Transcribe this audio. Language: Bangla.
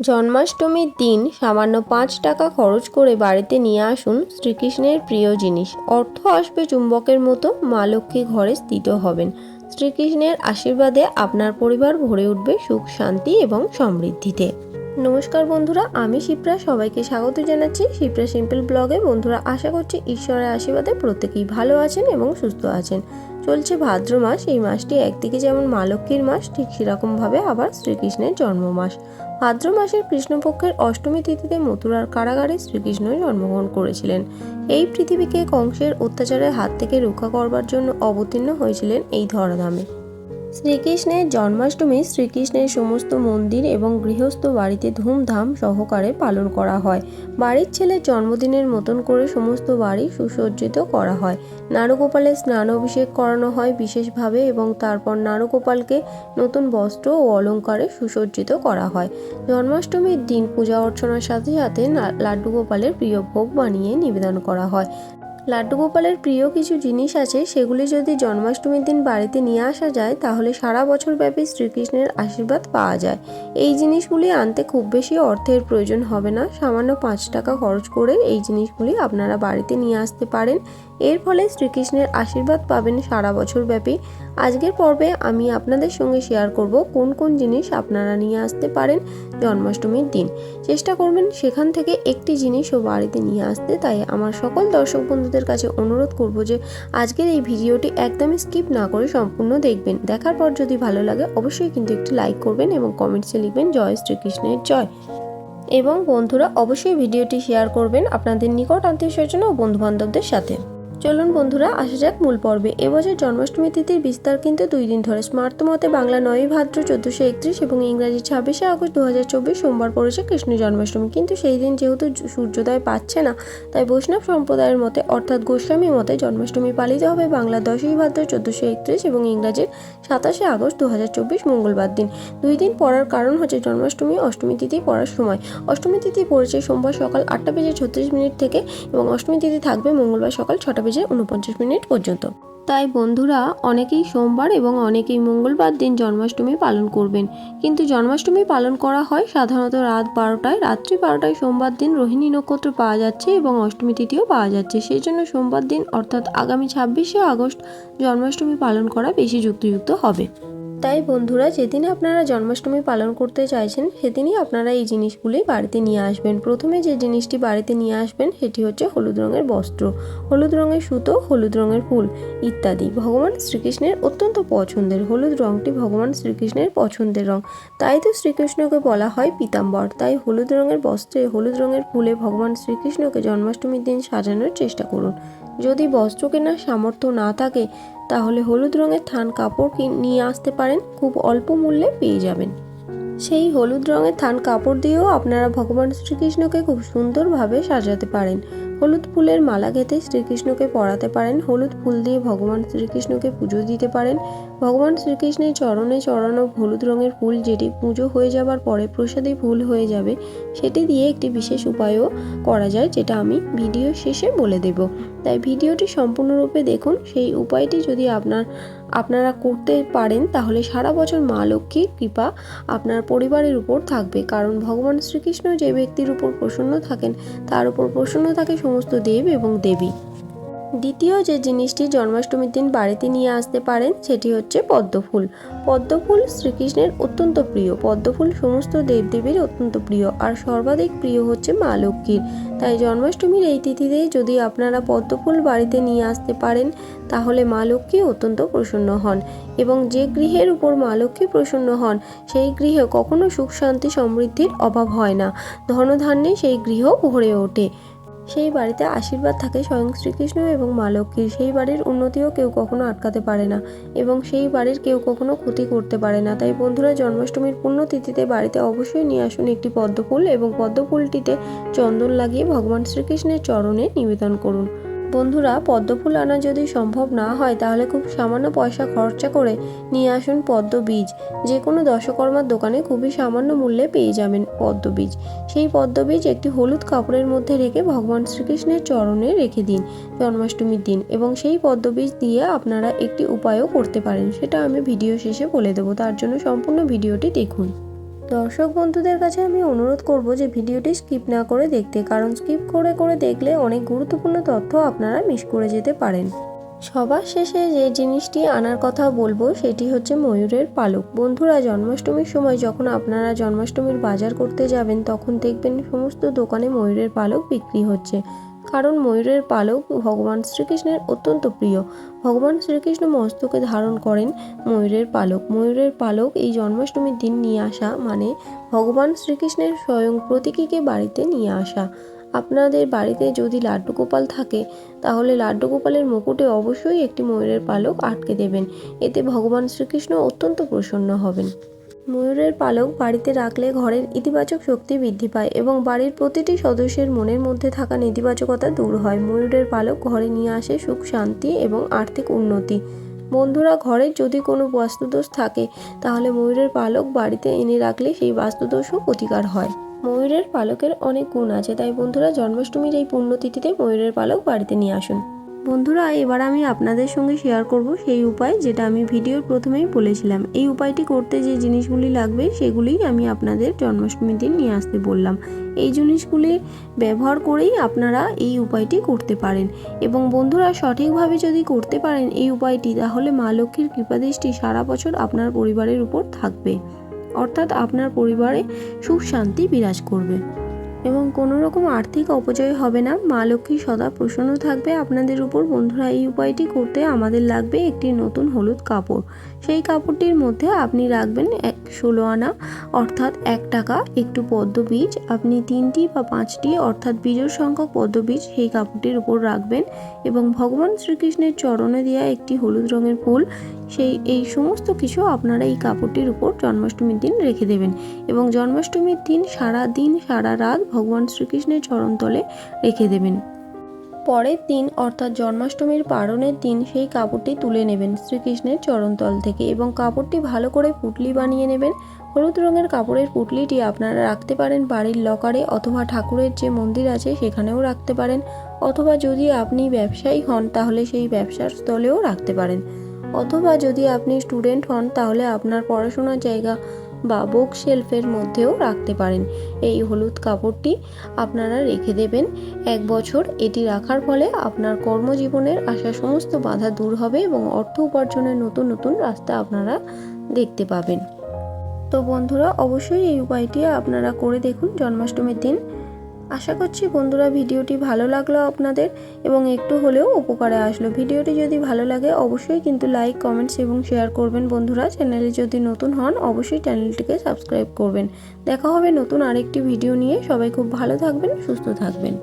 জন্মাষ্টমীর দিন সামান্য ৫ টাকা খরচ করে বাড়িতে নিয়ে আসুন শ্রীকৃষ্ণের প্রিয় জিনিস। অর্থ আসবে চুম্বকের মতো, মা লক্ষ্মী ঘরে স্থিত হবেন। শ্রীকৃষ্ণের আশীর্বাদে আপনার পরিবার ভরে উঠবে সুখ, শান্তি এবং সমৃদ্ধিতে। নমস্কার বন্ধুরা, আমি শিপ্রা, সবাইকে স্বাগত জানাচ্ছি শিপ্রা সিম্পল ব্লগে। বন্ধুরা, আশা করছি ঈশ্বরের আশীর্বাদে প্রত্যেকেই ভালো আছেন এবং সুস্থ আছেন। চলছে ভাদ্র মাস। এই মাসটি একদিকে যেমন মা লক্ষ্মীর মাস, ঠিক সেরকমভাবে আবার শ্রীকৃষ্ণের জন্ম মাস। ভাদ্র মাসের কৃষ্ণপক্ষের অষ্টমী তিথিতে মথুরার কারাগারে শ্রীকৃষ্ণ জন্মগ্রহণ করেছিলেন। এই পৃথিবীকে কংসের অত্যাচারের হাত থেকে রক্ষা করবার জন্য অবতীর্ণ হয়েছিলেন এই ধরাধামে। শ্রীকৃষ্ণের জন্মাষ্টমী শ্রীকৃষ্ণের সমস্ত মন্দির এবং গৃহস্থ বাড়িতে ধুমধাম সহকারে পালন করা হয়। বাড়ির ছেলের জন্মদিনের মতন করে সমস্ত বাড়ি সুসজ্জিত করা হয়। নারুগোপালের স্নান অভিষেক করানো হয় বিশেষভাবে এবং তারপর নারুগোপালকে নতুন বস্ত্র ও অলঙ্কারে সুসজ্জিত করা হয়। জন্মাষ্টমীর দিন পূজা অর্চনার সাথে সাথে লাড্ডু গোপালের প্রিয় ভোগ বানিয়ে নিবেদন করা হয়। লাড্ডু গোপালের প্রিয় কিছু জিনিস আছে, সেগুলি যদি জন্মাষ্টমীর দিন বাড়িতে নিয়ে আসা যায় তাহলে সারা বছর ব্যাপী শ্রীকৃষ্ণের আশীর্বাদ পাওয়া যায়। এই জিনিসগুলি আনতে খুব বেশি অর্থের প্রয়োজন হবে না। সামান্য ৫ টাকা খরচ করে এই জিনিসগুলি আপনারা বাড়িতে নিয়ে আসতে পারেন। এর ফলে শ্রীকৃষ্ণের আশীর্বাদ পাবেন সারা বছর ব্যাপী। আজকের পর্বে আমি আপনাদের সঙ্গে শেয়ার করব কোন কোন জিনিস আপনারা নিয়ে আসতে পারেন জন্মাষ্টমীর দিন। চেষ্টা করবেন সেখান থেকে একটি জিনিসও বাড়িতে নিয়ে আসতে। তাই আমার সকল দর্শক বন্ধুদের কাছে অনুরোধ করব যে আজকের এই ভিডিওটি একদমই স্কিপ না করে সম্পূর্ণ দেখবেন। দেখার পর যদি ভালো লাগে অবশ্যই কিন্তু একটি লাইক করবেন এবং কমেন্টসে লিখবেন জয় শ্রীকৃষ্ণের জয়। এবং বন্ধুরা, অবশ্যই ভিডিওটি শেয়ার করবেন আপনাদের নিকট আত্মীয় স্বজন ও বন্ধুবান্ধবদের সাথে। চলুন বন্ধুরা, আসা যাক মূল পর্বে। এবছর জন্মাষ্টমী তিথির বিস্তার কিন্তু 2 দিন ধরে। স্মার্ত মতে বাংলা 9ই ভাদ্র 1431 এবং ইংরাজি 26শে আগস্ট 2024 সোমবার পড়েছে কৃষ্ণ জন্মাষ্টমী। কিন্তু সেই দিন যেহেতু সূর্যোদয় পাচ্ছে না, তাই বৈষ্ণব সম্প্রদায়ের মতে অর্থাৎ গোস্বামী মতে জন্মাষ্টমী পালিত হবে বাংলা 10ই ভাদ্র 1431 এবং ইংরাজির 27শে আগস্ট 2024 মঙ্গলবার দিন। 2 দিন পড়ার কারণ হচ্ছে জন্মাষ্টমী অষ্টমী তিথি পড়ার সময়। অষ্টমী তিথি পড়েছে সোমবার সকাল 8:36 থেকে এবং অষ্টমী তিথি থাকবে মঙ্গলবার সকাল 6:49 পর্যন্ত। তাই বন্ধুরা, অনেকেই সোমবার এবং অনেকেই মঙ্গলবার দিন জন্মাষ্টমী পালন করবেন। কিন্তু জন্মাষ্টমী পালন করা হয় সাধারণত রাত 12টায়। রাত্রি 12টায় সোমবার দিন রোহিণী নক্ষত্র পাওয়া যাচ্ছে এবং অষ্টমী তিথিও পাওয়া যাচ্ছে। সেই জন্য সোমবার দিন অর্থাৎ আগামী 26শে আগস্ট জন্মাষ্টমী পালন করা বেশি যুক্তিযুক্ত হবে। তাই বন্ধুরা, যেদিন আপনারা জন্মাষ্টমী পালন করতে চাইছেন সেদিনই আপনারা এই জিনিসগুলি বাড়িতে নিয়ে আসবেন। প্রথমে যে জিনিসটি বাড়িতে নিয়ে আসবেন সেটি হচ্ছে হলুদ রঙের বস্ত্র, হলুদ রঙের সুতো, হলুদ রঙের ফুল ইত্যাদি। ভগবান শ্রীকৃষ্ণের অত্যন্ত পছন্দের হলুদ রঙটি ভগবান শ্রীকৃষ্ণের পছন্দের রং। তাই তো শ্রীকৃষ্ণকে বলা হয় পীতাম্বর। তাই হলুদ রঙের বস্ত্রে হলুদ রঙের ফুলে ভগবান শ্রীকৃষ্ণকে জন্মাষ্টমীর দিন সাজানোর চেষ্টা করুন। যদি বস্ত্র কেনার সামর্থ্য না থাকে তাহলে হলুদ রঙের থান কাপড় নিয়ে আসতে পারেন, খুব অল্প মূল্যে পেয়ে যাবেন। সেই হলুদ রঙের থান কাপড় দিয়েও আপনারা ভগবান শ্রীকৃষ্ণকে খুব সুন্দরভাবে সাজাতে পারেন। হলুদ ফুলের মালা গেঁথে শ্রীকৃষ্ণকে পরাতে পারেন। হলুদ ফুল দিয়ে ভগবান শ্রীকৃষ্ণকে পুজো দিতে পারেন। ভগবান শ্রীকৃষ্ণের চরণে চড়ানো হলুদ রঙের ফুল, যেটি পুজো হয়ে যাবার পরে প্রসাদী ফুল হয়ে যাবে, সেটি দিয়ে একটি বিশেষ উপায়ও করা যায়, যেটা আমি ভিডিও শেষে বলে দেব। তাই ভিডিওটি সম্পূর্ণরূপে দেখুন। সেই উপায়টি যদি আপনারা করতে পারেন তাহলে সারা বছর মা লক্ষ্মীর কৃপা আপনার পরিবারের উপর থাকবে। কারণ ভগবান শ্রীকৃষ্ণ যে ব্যক্তির উপর প্রসন্ন থাকেন তার উপর প্রসন্ন থাকে সমস্ত দেব এবং দেবী। দ্বিতীয় যে জিনিসটি জন্মাষ্টমীর দিন বাড়িতে নিয়ে আসতে পারেন সেটি হচ্ছে পদ্মফুল। পদ্মফুল শ্রীকৃষ্ণের অত্যন্ত প্রিয়। পদ্মফুল সমস্ত দেবদেবীর অত্যন্ত প্রিয়, আর সর্বাধিক প্রিয় হচ্ছে মা লক্ষ্মীর। তাই জন্মাষ্টমীর এই তিথিতে যদি আপনারা পদ্মফুল বাড়িতে নিয়ে আসতে পারেন তাহলে মা লক্ষ্মী অত্যন্ত প্রসন্ন হন এবং যে গৃহের উপর মা লক্ষ্মী প্রসন্ন হন সেই গৃহে কখনো সুখ, শান্তি, সমৃদ্ধির অভাব হয় না। ধনধান্যে সেই গৃহ ভরে ওঠে। সেই বাড়িতে আশীর্বাদ থাকে স্বয়ং শ্রীকৃষ্ণ এবং মা লক্ষ্মীর। সেই বাড়ির উন্নতিও কেউ কখনো আটকাতে পারে না এবং সেই বাড়ির কেউ কখনো ক্ষতি করতে পারে না। তাই বন্ধুরা, জন্মাষ্টমীর পুণ্যতিথিতে বাড়িতে অবশ্যই নিয়ে আসুন একটি পদ্মফুল এবং পদ্মফুলটিতে চন্দন লাগিয়ে ভগবান শ্রীকৃষ্ণের চরণে নিবেদন করুন। বন্ধুরা, পদ্মফুল আনা যদি সম্ভব না হয় তাহলে খুব সামান্য পয়সা খরচা করে নিয়ে আসুন পদ্ম বীজ। যে কোনো দশকর্মার দোকানে খুবই সামান্য মূল্যে পেয়ে যাবেন পদ্ম বীজ। সেই পদ্ম বীজ একটি হলুদ কাপড়ের মধ্যে রেখে ভগবান শ্রীকৃষ্ণের চরণে রেখে দিন জন্মাষ্টমীর দিন। এবং সেই পদ্ম বীজ দিয়ে আপনারা একটি উপায়ও করতে পারেন, সেটা আমি ভিডিও শেষে বলে দেবো। তার জন্য সম্পূর্ণ ভিডিওটি দেখুন। দর্শক বন্ধুদের কাছে আমি অনুরোধ করব যে ভিডিওটি স্কিপ না করে দেখতে, কারণ স্কিপ করে করে দেখলে অনেক গুরুত্বপূর্ণ তথ্য আপনারা মিস করে যেতে পারেন। সবার শেষে যে জিনিসটি আনার কথা বলবো সেটি হচ্ছে ময়ূরের পালক। বন্ধুরা, জন্মাষ্টমীর সময় যখন আপনারা জন্মাষ্টমীর বাজার করতে যাবেন তখন দেখবেন সমস্ত দোকানে ময়ূরের পালক বিক্রি হচ্ছে, কারণ ময়ূরের পালক ভগবান শ্রীকৃষ্ণের অত্যন্ত প্রিয়। ভগবান শ্রীকৃষ্ণ মস্তকে ধারণ করেন ময়ূরের পালক। ময়ূরের পালক এই জন্মাষ্টমীর দিন নিয়ে আসা মানে ভগবান শ্রীকৃষ্ণের স্বয়ং প্রতীকীকে বাড়িতে নিয়ে আসা। আপনাদের বাড়িতে যদি লাড্ডু গোপাল থাকে তাহলে লাড্ডু গোপালের মুকুটে অবশ্যই একটি ময়ূরের পালক আটকে দেবেন, এতে ভগবান শ্রীকৃষ্ণ অত্যন্ত প্রসন্ন হবেন। ময়ূরের পালক বাড়িতে রাখলে ঘরের ইতিবাচক শক্তি বৃদ্ধি পায় এবং বাড়ির প্রতিটি সদস্যের মনের মধ্যে থাকা নেতিবাচকতা দূর হয়। ময়ূরের পালক ঘরে নিয়ে আসে সুখ, শান্তি এবং আর্থিক উন্নতি। বন্ধুরা, ঘরে যদি কোনো বাস্তুদোষ থাকে তাহলে ময়ূরের পালক বাড়িতে এনে রাখলে সেই বাস্তুদোষও প্রতিকার হয়। ময়ূরের পালকের অনেক গুণ আছে, তাই বন্ধুরা জন্মাষ্টমীর এই পুণ্যতিথিতে ময়ূরের পালক বাড়িতে নিয়ে আসুন। বন্ধুরা, এবার আমি আপনাদের সঙ্গে শেয়ার করব সেই উপায় যেটা আমি ভিডিওর প্রথমেই বলেছিলাম। এই উপায়টি করতে যে জিনিসগুলি লাগবে সেগুলিই আমি আপনাদের জন্মাষ্টমীর দিন নিয়ে আসতে বললাম। এই জিনিসগুলি ব্যবহার করেই আপনারা এই উপায়টি করতে পারেন এবং বন্ধুরা সঠিকভাবে যদি করতে পারেন এই উপায়টি, তাহলে মা লক্ষ্মীর কৃপাদৃষ্টি সারা বছর আপনার পরিবারের উপর থাকবে, অর্থাৎ আপনার পরিবারে সুখ শান্তি বিরাজ করবে এবং কোনো রকম আর্থিক অপচয় হবে না। মা লক্ষ্মী সদা প্রসন্ন থাকবে আপনাদের উপর। বন্ধুরা, এই উপায়টি করতে আমাদের লাগবে একটি নতুন হলুদ কাপড়। সেই কাপড়টির মধ্যে আপনি রাখবেন 16 আনা অর্থাৎ 1 টাকা একটু পদ্ম বীজ। আপনি 3টি বা 5টি অর্থাৎ বিজোড় সংখ্যক পদ্ম বীজ সেই কাপড়টির উপর রাখবেন এবং ভগবান শ্রীকৃষ্ণের চরণে দেওয়া একটি হলুদ রঙের ফুল, এই সমস্ত কিছু আপনারা এই কাপড়টির উপর জন্মাষ্টমীর দিন রেখে দেবেন এবং জন্মাষ্টমীর দিন সারা দিন সারা রাত ভগবান শ্রীকৃষ্ণের চরণতলে রেখে দেবেন। পরের দিন অর্থাৎ জন্মাষ্টমীর পারণের দিন সেই কাপড়টি তুলে নেবেন শ্রীকৃষ্ণের চরণতল থেকে এবং কাপড়টি ভালো করে পুঁটলি বানিয়ে নেবেন। হলুদ রঙের কাপড়ের পুঁটলিটি আপনারা রাখতে পারেন বাড়ির লকারে, অথবা ঠাকুরের যে মন্দির আছে সেখানেও রাখতে পারেন, অথবা যদি আপনি ব্যবসায়ী হন তাহলে সেই ব্যবসার স্থলেও রাখতে পারেন, অথবা যদি আপনি স্টুডেন্ট হন তাহলে আপনার পড়াশোনার জায়গা বা বুক শেলফের মধ্যেও রাখতে পারেন। এই হলুদ কাপড়টি আপনারা রেখে দেবেন 1 বছর। এটি রাখার ফলে আপনার কর্মজীবনের আসা সমস্ত বাধা দূর হবে এবং অর্থ উপার্জনের নতুন নতুন রাস্তা আপনারা দেখতে পাবেন। তো বন্ধুরা, অবশ্যই এই উপায়টি আপনারা করে দেখুন জন্মাষ্টমীর দিন। আশা করছি বন্ধুরা ভিডিওটি ভালো লাগলো আপনাদের এবং একটু হলেও উপকারে আসলো। ভিডিওটি যদি ভালো লাগে অবশ্যই কিন্তু লাইক, কমেন্টস এবং শেয়ার করবেন। বন্ধুরা, চ্যানেলে যদি নতুন হন অবশ্যই চ্যানেলটিকে সাবস্ক্রাইব করবেন। দেখা হবে নতুন আরেকটি ভিডিও নিয়ে। সবাই খুব ভালো থাকবেন, সুস্থ থাকবেন।